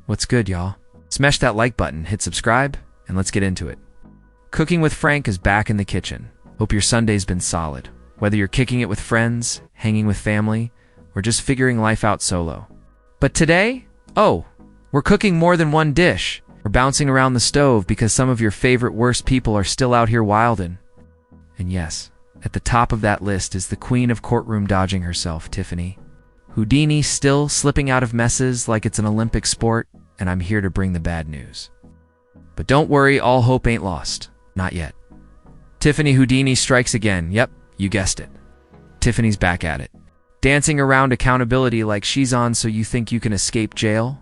What's good, y'all? Smash that like button, hit subscribe, and let's get into it. Cooking with Frank is back in the kitchen. Hope your Sunday's been solid. Whether you're kicking it with friends, hanging with family, or just figuring life out solo. But today, we're cooking more than one dish. We're bouncing around the stove because some of your favorite worst people are still out here wildin'. And yes, at the top of that list is the queen of courtroom dodging herself, Tiffany. Houdini still slipping out of messes like it's an Olympic sport, and I'm here to bring the bad news. But don't worry, all hope ain't lost. Not yet. Tiffany Houdini strikes again. Yep, you guessed it. Tiffany's back at it. Dancing around accountability like she's on So You Think You Can Escape Jail?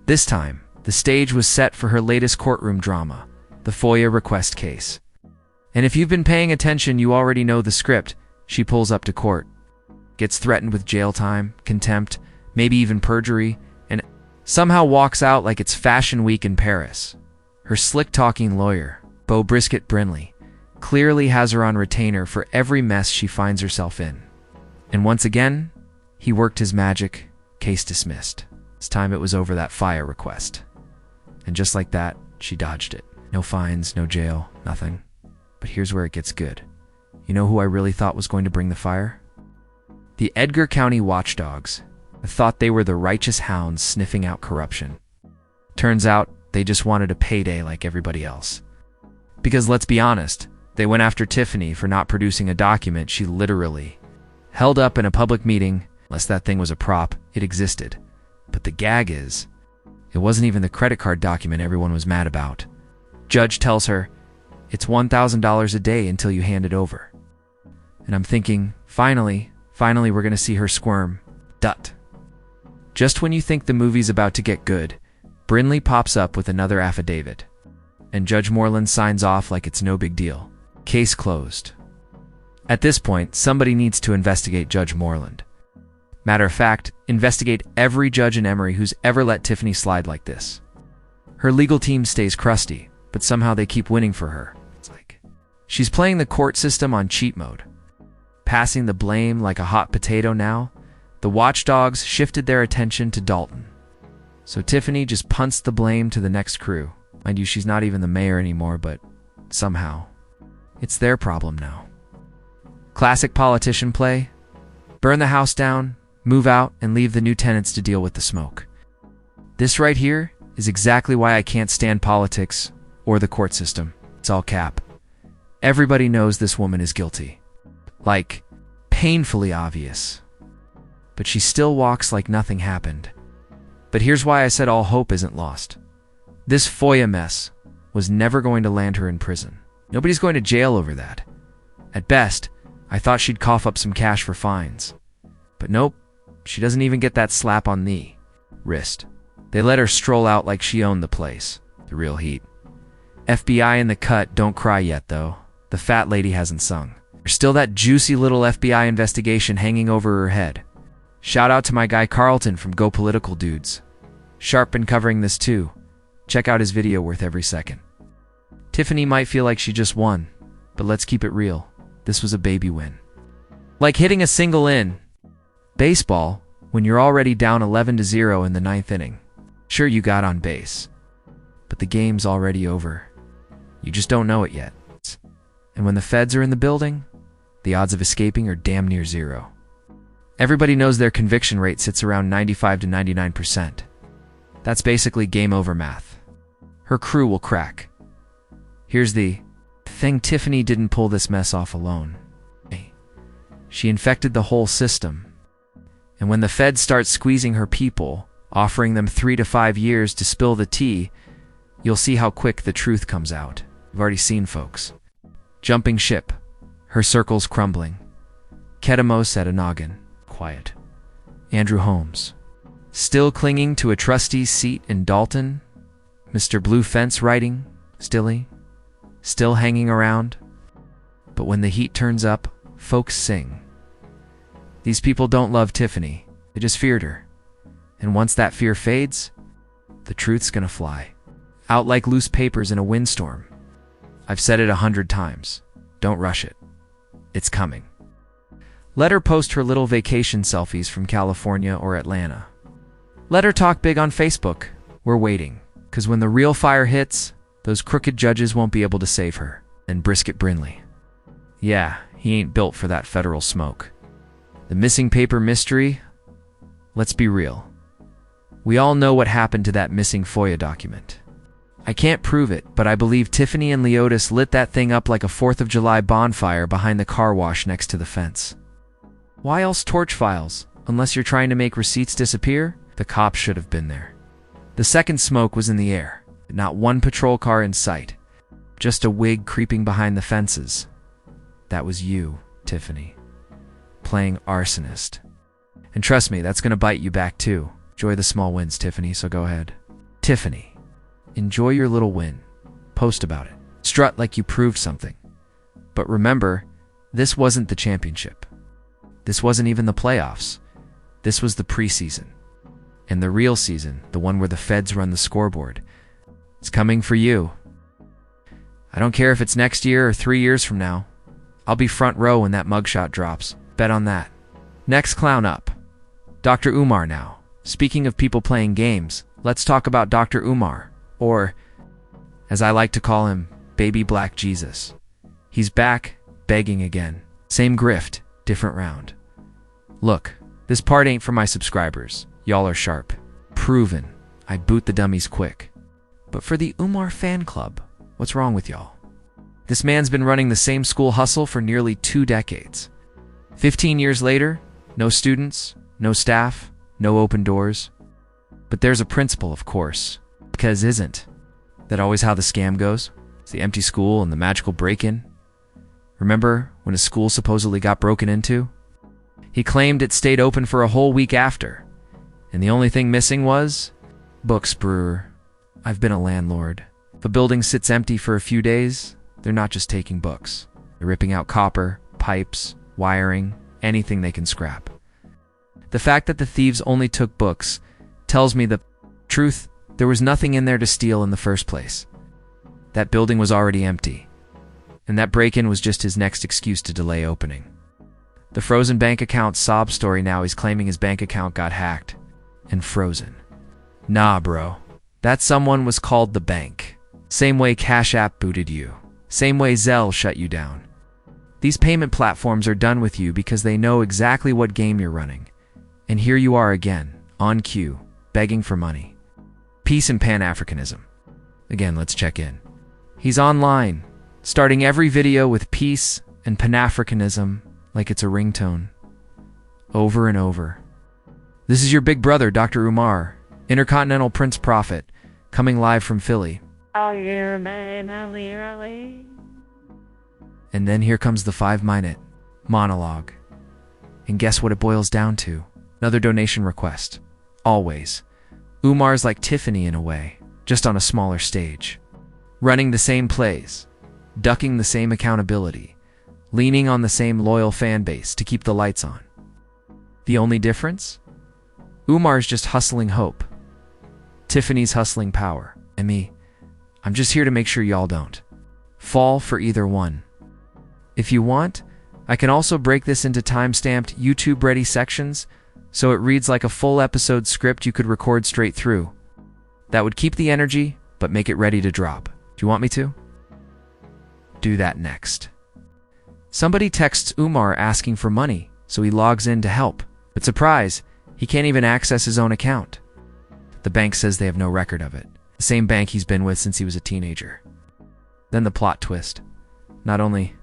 This time, the stage was set for her latest courtroom drama, the FOIA request case. And if you've been paying attention, you already know the script. She pulls up to court, gets threatened with jail time, contempt, maybe even perjury, and somehow walks out like it's Fashion Week in Paris. Her slick-talking lawyer, Beau Brisket Brinley, clearly has her on retainer for every mess she finds herself in. And once again, he worked his magic, case dismissed. This time it was over that FOIA request. And just like that, she dodged it. No fines, no jail, nothing. But here's where it gets good. You know who I really thought was going to bring the fire? The Edgar County Watchdogs. I thought they were the righteous hounds sniffing out corruption. Turns out, they just wanted a payday like everybody else. Because let's be honest, they went after Tiffany for not producing a document she literally held up in a public meeting. Unless that thing was a prop, it existed. But the gag is, it wasn't even the credit card document everyone was mad about. Judge tells her, it's $1,000 a day until you hand it over. And I'm thinking, finally we're gonna see her squirm. Dut. Just when you think the movie's about to get good, Brinley pops up with another affidavit. And Judge Moreland signs off like it's no big deal. Case closed. At this point, somebody needs to investigate Judge Moreland. Matter of fact, investigate every judge in Emory who's ever let Tiffany slide like this. Her legal team stays crusty, but somehow they keep winning for her. It's like she's playing the court system on cheat mode. Passing the blame like a hot potato now, the Watchdogs shifted their attention to Dalton. So Tiffany just punts the blame to the next crew. Mind you, she's not even the mayor anymore, but somehow, it's their problem now. Classic politician play. Burn the house down, move out, and leave the new tenants to deal with the smoke. This right here is exactly why I can't stand politics or the court system. It's all cap. Everybody knows this woman is guilty. Like, painfully obvious. But she still walks like nothing happened. But here's why I said all hope isn't lost. This FOIA mess was never going to land her in prison. Nobody's going to jail over that. At best, I thought she'd cough up some cash for fines. But nope, she doesn't even get that slap on the wrist. They let her stroll out like she owned the place. The real heat. FBI in the cut, don't cry yet though. The fat lady hasn't sung. There's still that juicy little FBI investigation hanging over her head. Shout out to my guy Carlton from Go Political Dudes. Sharp been covering this too. Check out his video, worth every second. Tiffany might feel like she just won, but let's keep it real. This was a baby win. Like hitting a single in baseball when you're already down 11-0 in the 9th inning. Sure, you got on base, but the game's already over. You just don't know it yet. And when the feds are in the building, the odds of escaping are damn near zero. Everybody knows their conviction rate sits around 95 to 99%. That's basically game over math. Her crew will crack. Here's the thing: Tiffany didn't pull this mess off alone. She infected the whole system. And when the feds start squeezing her people, offering them 3 to 5 years to spill the tea, you'll see how quick the truth comes out. You've already seen folks. Jumping ship. Her circle's crumbling. Ketamos at a noggin. Quiet. Andrew Holmes. Still clinging to a trustee's seat in Dalton. Mr. Blue Fence writing. Still hanging around. But when the heat turns up, folks sing. These people don't love Tiffany. They just feared her. And once that fear fades, the truth's gonna fly. Out like loose papers in a windstorm. I've said it 100 times. Don't rush it. It's coming. Let her post her little vacation selfies from California or Atlanta. Let her talk big on Facebook, We're waiting, because when the real fire hits, those crooked judges won't be able to save her. And Brisket Brinley. Yeah, he ain't built for that federal smoke. The missing paper mystery? Let's be real. We all know what happened to that missing FOIA document. I can't prove it, but I believe Tiffany and Leotis lit that thing up like a 4th of July bonfire behind the car wash next to the fence. Why else torch files? Unless you're trying to make receipts disappear? The cops should have been there. The second smoke was in the air. Not one patrol car in sight. Just a wig creeping behind the fences. That was you, Tiffany. Playing arsonist. And trust me, that's going to bite you back too. Enjoy the small wins, Tiffany, so go ahead. Tiffany, enjoy your little win. Post about it. Strut like you proved something. But remember, this wasn't the championship. This wasn't even the playoffs. This was the preseason. And the real season, the one where the feds run the scoreboard, it's coming for you. I don't care if it's next year or 3 years from now. I'll be front row when that mugshot drops. Bet on that. Next clown up. Dr. Umar now. Speaking of people playing games, let's talk about Dr. Umar, or, as I like to call him, Baby Black Jesus. He's back, begging again. Same grift, different round. Look, this part ain't for my subscribers. Y'all are sharp. Proven. I boot the dummies quick. But for the Umar fan club, what's wrong with y'all? This man's been running the same school hustle for nearly 2 decades. 15 years later, no students, no staff, no open doors. But there's a principle, of course. Because isn't that always how the scam goes? It's the empty school and the magical break-in. Remember when a school supposedly got broken into? He claimed it stayed open for a whole week after. And the only thing missing was books, brewer. I've been a landlord. If a building sits empty for a few days, they're not just taking books. They're ripping out copper, pipes, wiring, anything they can scrap. The fact that the thieves only took books tells me the truth. There was nothing in there to steal in the first place. That building was already empty. And that break-in was just his next excuse to delay opening. The frozen bank account sob story now, he's claiming his bank account got hacked and frozen. Nah, bro. That someone was called the bank. Same way Cash App booted you. Same way Zelle shut you down. These payment platforms are done with you because they know exactly what game you're running. And here you are again, on cue, begging for money. Peace and Pan-Africanism. Again, let's check in. He's online, starting every video with peace and Pan-Africanism like it's a ringtone. Over and over. This is your big brother, Dr. Umar, Intercontinental Prince Prophet, coming live from Philly. And then here comes the 5-minute monologue. And guess what it boils down to? Another donation request. Always. Umar's like Tiffany in a way, just on a smaller stage. Running the same plays, ducking the same accountability, leaning on the same loyal fan base to keep the lights on. The only difference? Umar's just hustling hope. Tiffany's hustling power. And me, I'm just here to make sure y'all don't fall for either one. If you want, I can also break this into time-stamped YouTube-ready sections so it reads like a full episode script you could record straight through. That would keep the energy, but make it ready to drop. Do you want me to? Do that next. Somebody texts Umar asking for money, so he logs in to help. But surprise, he can't even access his own account. The bank says they have no record of it. The same bank he's been with since he was a teenager. Then the plot twist. Not only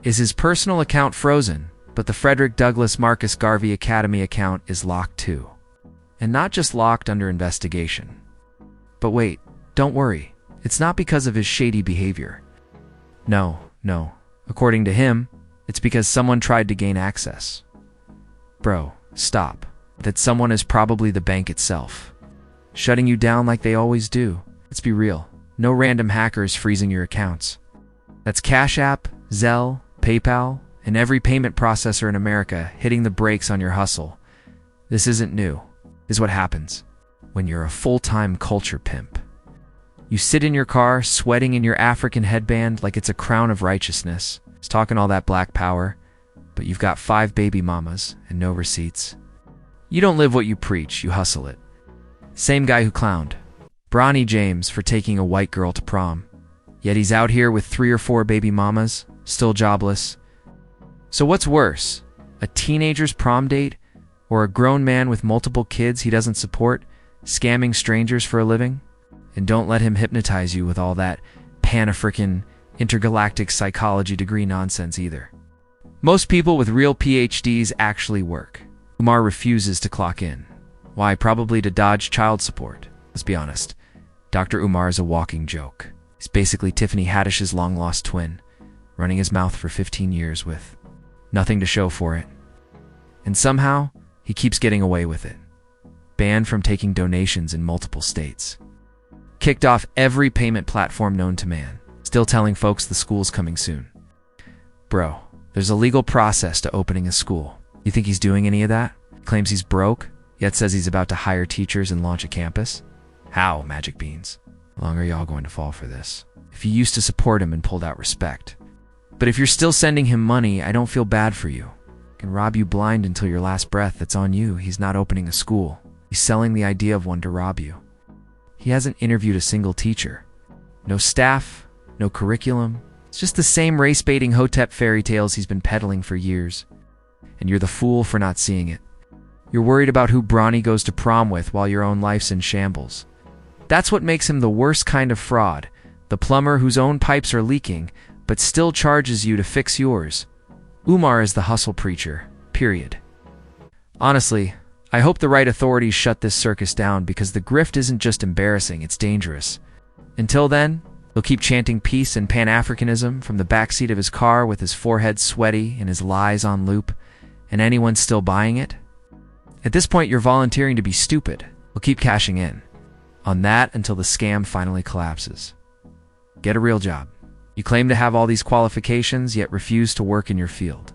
is his personal account frozen, but the Frederick Douglass Marcus Garvey Academy account is locked too. And not just locked under investigation. But wait, don't worry. It's not because of his shady behavior. No. According to him, it's because someone tried to gain access. Bro, stop. That someone is probably the bank itself. Shutting you down like they always do. Let's be real. No random hackers freezing your accounts. That's Cash App, Zelle, PayPal, and every payment processor in America hitting the brakes on your hustle. This isn't new. This is what happens when you're a full-time culture pimp. You sit in your car, sweating in your African headband like it's a crown of righteousness. It's talking all that black power, but you've got 5 baby mamas and no receipts. You don't live what you preach, you hustle it. Same guy who clowned. Bronny James for taking a white girl to prom. Yet he's out here with 3 or 4 baby mamas, still jobless. So what's worse, a teenager's prom date or a grown man with multiple kids he doesn't support, scamming strangers for a living? And don't let him hypnotize you with all that Pan-African intergalactic psychology degree nonsense either. Most people with real PhDs actually work. Umar refuses to clock in. Why? Probably to dodge child support. Let's be honest. Dr. Umar is a walking joke. He's basically Tiffany Haddish's long-lost twin, running his mouth for 15 years with nothing to show for it. And somehow, he keeps getting away with it. Banned from taking donations in multiple states. Kicked off every payment platform known to man. Still telling folks the school's coming soon. Bro, there's a legal process to opening a school. You think he's doing any of that? Claims he's broke, yet says he's about to hire teachers and launch a campus? How, Magic Beans? How long are y'all going to fall for this? If you used to support him and pulled out respect. But if you're still sending him money, I don't feel bad for you. He can rob you blind until your last breath. That's on you. He's not opening a school. He's selling the idea of one to rob you. He hasn't interviewed a single teacher. No staff, no curriculum. It's just the same race-baiting Hotep fairy tales he's been peddling for years. And you're the fool for not seeing it. You're worried about who Bronny goes to prom with while your own life's in shambles. That's what makes him the worst kind of fraud. The plumber whose own pipes are leaking, but still charges you to fix yours. Umar is the hustle preacher, period. Honestly, I hope the right authorities shut this circus down because the grift isn't just embarrassing, it's dangerous. Until then, he'll keep chanting peace and Pan-Africanism from the backseat of his car with his forehead sweaty and his lies on loop, and anyone still buying it? At this point, you're volunteering to be stupid. We'll keep cashing in on that until the scam finally collapses. Get a real job. You claim to have all these qualifications, yet refuse to work in your field.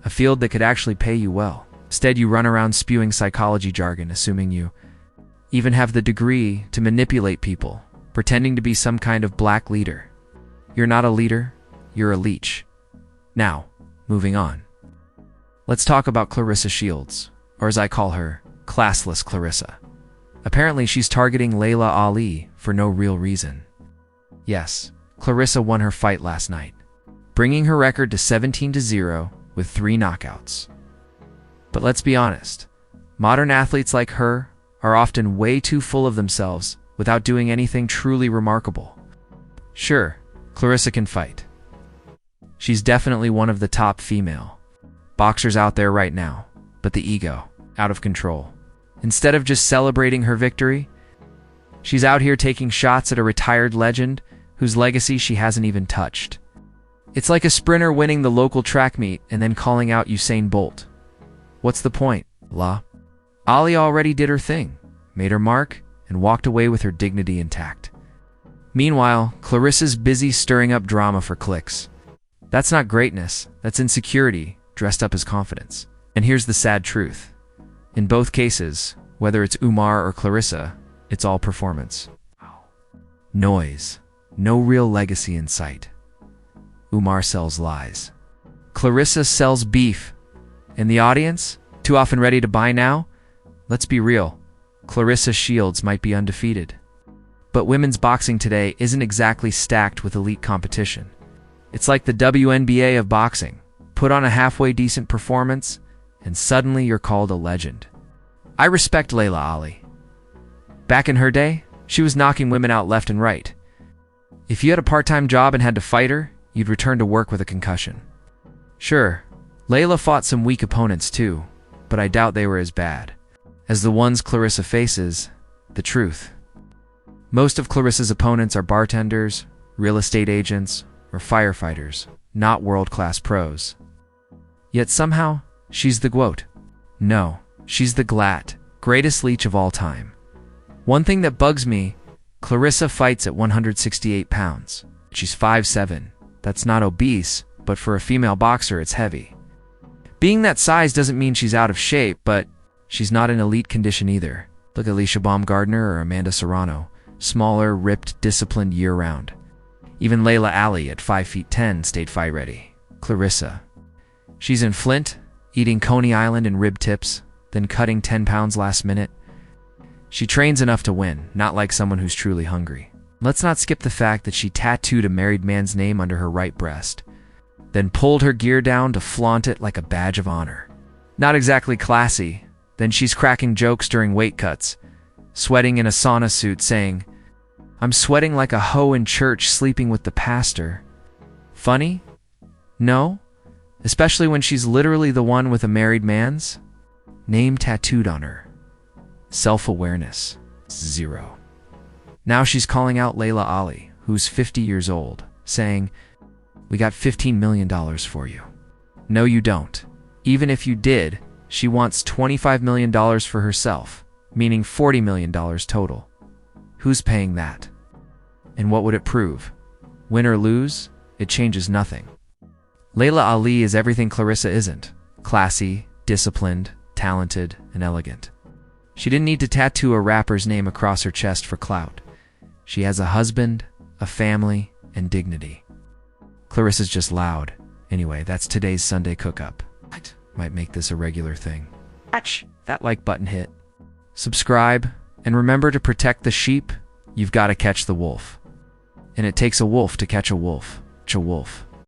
A field that could actually pay you well. Instead, you run around spewing psychology jargon, assuming you even have the degree to manipulate people, pretending to be some kind of black leader. You're not a leader, you're a leech. Now, moving on. Let's talk about Clarissa Shields, or as I call her, classless Clarissa. Apparently, she's targeting Layla Ali for no real reason. Yes, Clarissa won her fight last night, bringing her record to 17-0 with 3 knockouts. But let's be honest, modern athletes like her are often way too full of themselves without doing anything truly remarkable. Sure, Clarissa can fight. She's definitely one of the top female boxers out there right now, but the ego, out of control. Instead of just celebrating her victory, she's out here taking shots at a retired legend whose legacy she hasn't even touched. It's like a sprinter winning the local track meet and then calling out Usain Bolt. What's the point, La? Ali already did her thing, made her mark, and walked away with her dignity intact. Meanwhile, Clarissa's busy stirring up drama for clicks. That's not greatness, that's insecurity dressed up as confidence. And here's the sad truth. In both cases, whether it's Umar or Clarissa, it's all performance. Noise. No real legacy in sight. Umar sells lies. Clarissa sells beef. And the audience? Too often ready to buy now? Let's be real. Clarissa Shields might be undefeated. But women's boxing today isn't exactly stacked with elite competition. It's like the WNBA of boxing. Put on a halfway decent performance, and suddenly you're called a legend. I respect Layla Ali. Back in her day, she was knocking women out left and right. If you had a part-time job and had to fight her, you'd return to work with a concussion. Sure, Layla fought some weak opponents too, but I doubt they were as bad as the ones Clarissa faces. The truth. Most of Clarissa's opponents are bartenders, real estate agents, or firefighters, not world-class pros. Yet somehow, she's the GOAT. No, she's the GLAT, greatest leech of all time. One thing that bugs me, Clarissa fights at 168 pounds. She's 5'7". That's not obese, but for a female boxer, it's heavy. Being that size doesn't mean she's out of shape, but she's not in elite condition either. Look at Alicia Baumgardner or Amanda Serrano. Smaller, ripped, disciplined year-round. Even Layla Ali at 5'10" stayed fight-ready. Clarissa. She's in Flint, eating Coney Island and rib tips, then cutting 10 pounds last minute. She trains enough to win, not like someone who's truly hungry. Let's not skip the fact that she tattooed a married man's name under her right breast, then pulled her gear down to flaunt it like a badge of honor. Not exactly classy. Then she's cracking jokes during weight cuts, sweating in a sauna suit saying, "I'm sweating like a hoe in church sleeping with the pastor." Funny? No? Especially when she's literally the one with a married man's name tattooed on her. Self-awareness, 0. Now she's calling out Layla Ali, who's 50 years old, saying, "We got $15 million for you." No, you don't. Even if you did, she wants $25 million for herself, meaning $40 million total. Who's paying that? And what would it prove? Win or lose, it changes nothing. Layla Ali is everything Clarissa isn't: classy, disciplined, talented, and elegant. She didn't need to tattoo a rapper's name across her chest for clout. She has a husband, a family, and dignity. Clarissa's just loud. Anyway, that's today's Sunday cook-up. Might make this a regular thing. Catch that like button hit. Subscribe, and remember to protect the sheep. You've got to catch the wolf. And it takes a wolf to catch a wolf. Wolf.